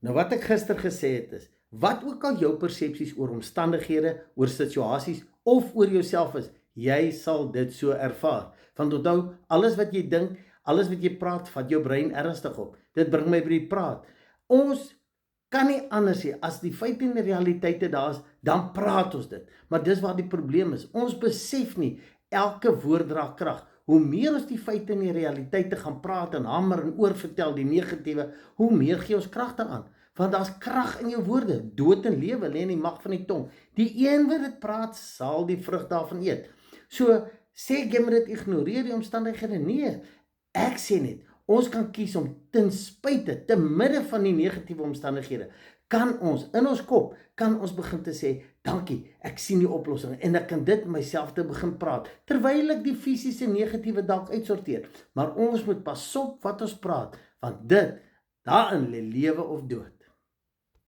Nou wat ek gister gesê het is, wat ook al jou persepsies oor omstandighede, oor situasies of oor jouself is, jy sal dit so ervaar. Want onthou, alles wat jy dink, alles wat jy praat, vat jou brein ernstig op. Dit bring my by die praat. Ons kan nie anders nie, as die feite en die realiteite daar is, dan praat ons dit. Maar dis waar die probleem is, ons besef nie, elke woord dra krag. Hoe meer ons die feite en die realiteite gaan praat en hamer en oorvertel die negatiewe, hoe meer gee ons krag daaraan. Want daar's krag in jou woorde, dood en lewe lê in die mag van die tong. Die een wat dit praat, sal die vrug daarvan eet. So, sê ek jy moet dit ignoreer die omstandighede? Nee, ek sê net, ons kan kies om ten spyte, te midde van die negatiewe omstandighede, kan ons, in ons kop, kan ons begin te sê, dankie, ek sien die oplossing, en ek kan dit myself te begin praat, terwyl ek die fisiese negatiewe dalk uitsorteer. Maar ons moet pas op wat ons praat, want dit, daarin lê lewe of dood.